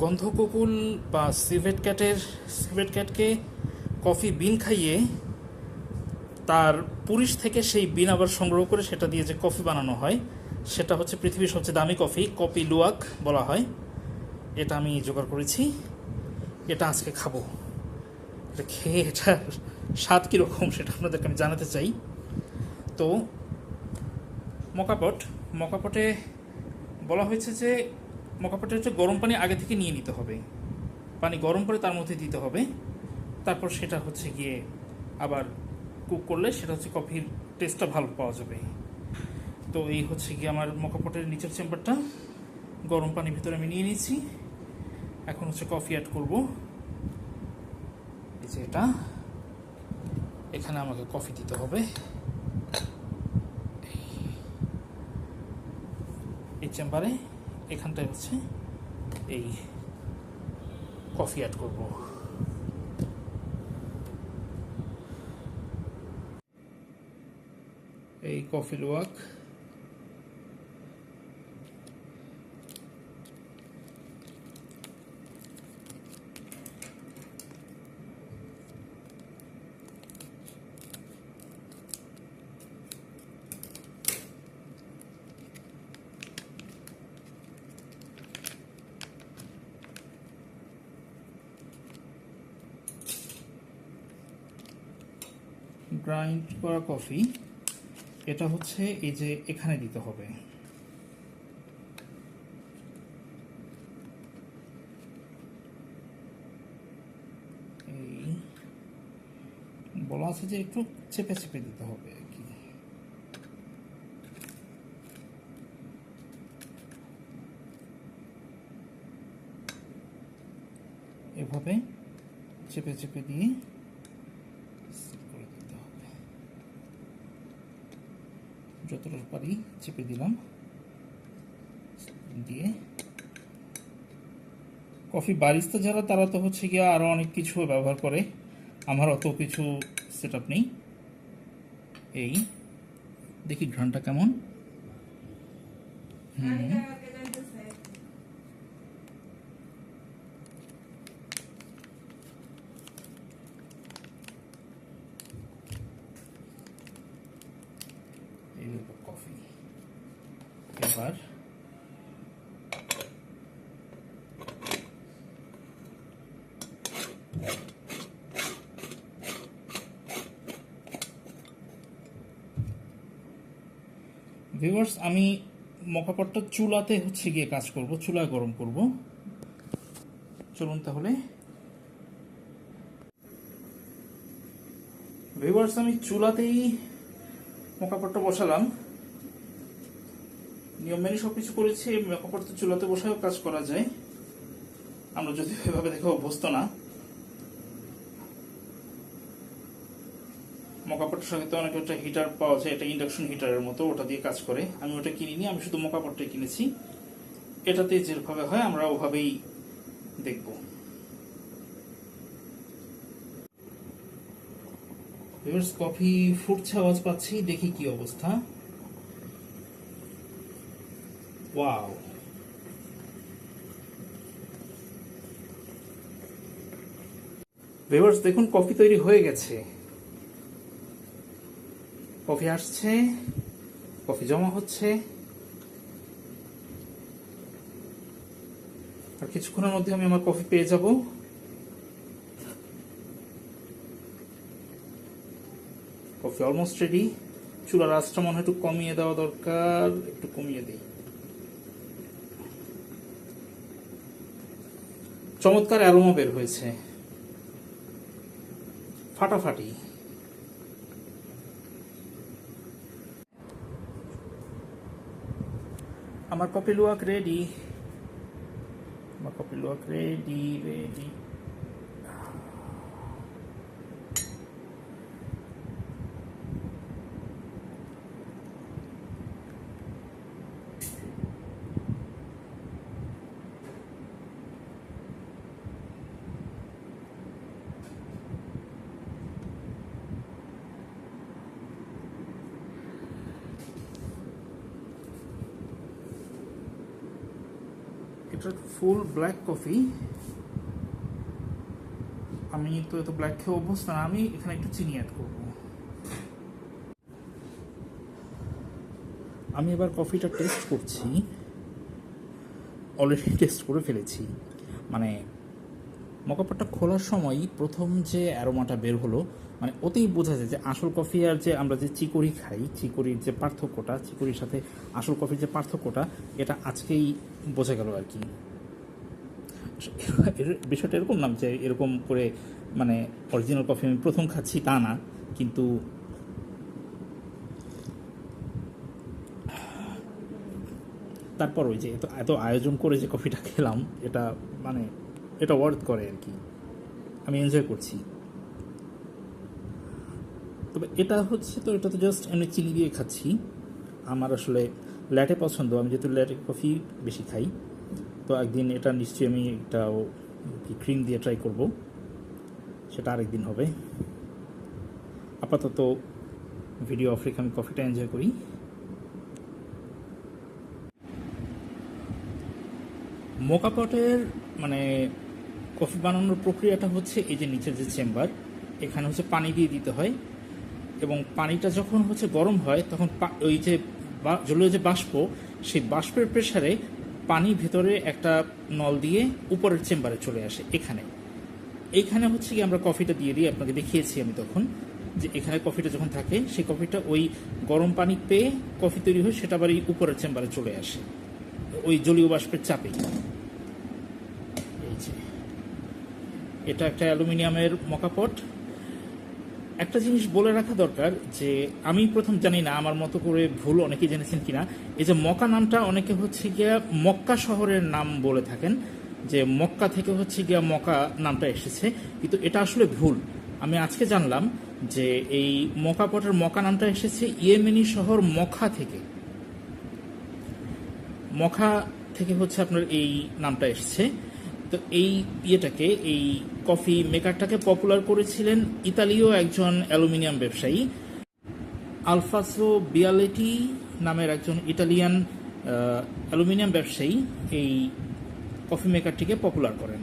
গন্ধকুকুল বা civet ক্যাটকে coffee বিন খাইয়ে তার পুরিশ থেকে সেই বিন আবার সংগ্রহ করে সেটা দিয়ে যে কফি বানানো হয় সেটা হচ্ছে পৃথিবীর সবচেয়ে দামি কফি, কপি লুয়াক বলা হয়। এটা আমি জোগাড় করেছি, এটা আজকে খাবো। এটা খেয়ে এটার স্বাদ কীরকম সেটা আপনাদেরকে আমি জানাতে চাই। তো মকাপটে বলা হয়েছে যে মকাপটে হচ্ছে গরম পানি আগে থেকে নিয়ে নিতে হবে, পানি গরম করে তার মধ্যে দিতে হবে, তারপর সেটা হচ্ছে গিয়ে আবার কুক করলে সেটা হচ্ছে কফির টেস্টটা ভালো পাওয়া যাবে। তো এই হচ্ছে গিয়ে আমার মকাপটের নিচের চেম্বারটা, গরম পানির ভিতরে আমি নিয়ে নিয়েছি। এখন হচ্ছে কফি অ্যাড করব। এই যে এটা, এখানে আমাকে কফি দিতে হবে। এই চেম্বারে এখানটায় হচ্ছে এই কফি অ্যাড করব। এই কফি লুয়াক, গ্রাইন্ড করা কফি, এটা হচ্ছে এই যে এখানে দিতে হবে। এই বলা আছে যে একটু চেপে চেপে দিতে হবে আর কি। এভাবে চেপে চেপে দিয়ে করে দিতে হবে। যতটা পারি চেপে দিলাম, দিয়ে কফি বারিস্তা যারা তারা তো হচ্ছে গিয়ে আরও অনেক কিছু ব্যবহার করে, আমার অত কিছু সেট আপ নেই। এই দেখি ঘ্রাণটা কেমন। এই কফি এবার ভিউয়ার্স, আমি মকাপটটা চুলাতে হচ্ছে গিয়ে কাজ করব, চুলায় গরম করব। চলুন তাহলে। ভিউয়ার্স, আমি চুলাতেই মকাপটটা বসালাম, নিয়ম মেনে সবকিছু করেছি। মকাপট তো চুলাতে বসাও কাজ করা যায়, আমরা যদি এভাবে দেখে অভ্যস্ত না। মকাপটের সঙ্গে তো অনেক একটা হিটার পাওয়া যায়, এটা ইন্ডাকশন হিটারের মতো, ওটা দিয়ে কাজ করে। আমি ওটা কিনিনি, আমি শুধু মকাপটটাই কিনেছি। এটাতে যেভাবে হয় আমরা ওভাবেই দেখব। কফি ফুটছে, আওয়াজ পাচ্ছি, দেখি কি অবস্থা। ওয়াও, ভিউয়ার্স দেখুন কফি তৈরি হয়ে গেছে। কফি আসছে, কফি জমা হচ্ছে, আর কিছুক্ষণের মধ্যে আমি আমার কফি পেয়ে যাব। Coffee almost ready. চুলার আঁচটা মনে হয় একটু কমিয়ে দেওয়া দরকার, একটু কমিয়ে দিই। চমৎকার অ্যারোমা বের হয়েছে, ফাটাফাটি। আমার কফি লুয়াক রেডি, আমার কফি লুয়াক রেডি রেডি। এটা ফুল ব্ল্যাক কফি। আমি তো এত ব্ল্যাক খেয়ে অভ্যস্ত না, আমি এখানে একটু চিনি অ্যাড করব। আমি এবার কফিটা টেস্ট করছি, অলরেডি টেস্ট করে ফেলেছি। মানে মকাপটটা খোলার সময় প্রথম যে অ্যারোমাটা বের হলো, মানে ওতেই বোঝা যায় যে আসল কফি আর যে আমরা যে চিকরি খাই, চিকরির যে পার্থক্যটা, চিকরির সাথে আসল কফির যে পার্থক্যটা, এটা আজকেই বোঝা গেল আর কি। বিষয়টা এরকম নাম যে এরকম করে মানে অরিজিনাল কফি আমি প্রথম খাচ্ছি তা না, কিন্তু তারপর ওই যে এত এত আয়োজন করে যে কফিটা খেলাম, এটা মানে এটা ওয়ার্থ করে আর কি, আমি এনজয় করছি। তবে এটা হচ্ছে তো, এটা তো জাস্ট এমনি চিনি দিয়ে খাচ্ছি। আমার আসলে ল্যাটে পছন্দ, আমি যেহেতু ল্যাটে কফি বেশি খাই, তো একদিন এটা নিশ্চয়ই আমি একটা ক্রিম দিয়ে ট্রাই করব, সেটা আরেকদিন হবে। আপাতত ভিডিও অফ রেখে আমি কফিটা এনজয় করি। মোকাপটের মানে কফি বানানোর প্রক্রিয়াটা হচ্ছে এই যে নিচের যে চেম্বার, এখানে হচ্ছে পানি দিয়ে দিতে হয়, এবং পানিটা যখন হচ্ছে গরম হয় তখন ওই যে জলীয় যে বাষ্প, সেই বাষ্পের প্রেসারে পানি ভেতরে একটা নল দিয়ে উপরের চেম্বারে চলে আসে। এইখানে হচ্ছে কি আমরা কফিটা দিয়ে দিই, আপনাকে দেখিয়েছি আমি তখন যে এখানে কফিটা যখন থাকে, সেই কফিটা ওই গরম পানি পেয়ে কফি তৈরি হয়, সেটা আবার এই উপরের চেম্বারে চলে আসে ওই জলীয় বাষ্পের চাপে। এই যে এটা একটা অ্যালুমিনিয়ামের মকাপট। একটা জিনিস বলে রাখা দরকার যে আমি প্রথম জানি না, আমার মতো করে ভুল অনেকেই জেনেছেন কিনা, এই যে মক্কা নামটা অনেকে হচ্ছে গিয়া মক্কা শহরের নাম বলে থাকেন, যে মক্কা থেকে হচ্ছে গিয়া মক্কা নামটা এসেছে, কিন্তু এটা আসলে ভুল। আমি আজকে জানলাম যে এই মকাপটের মক্কা নামটা এসেছে ইয়েমেনি শহর মখা থেকে। মখা থেকে হচ্ছে আপনার এই নামটা এসেছে। তো এই ইয়েটাকে, এই কফি মেকারটাকে পপুলার করেছিলেন ইতালীয় একজন অ্যালুমিনিয়াম ব্যবসায়ী, আলফাসো বিয়ালেটি নামের একজন ইটালিয়ান অ্যালুমিনিয়াম ব্যবসায়ী এই কফি মেকারটিকে পপুলার করেন।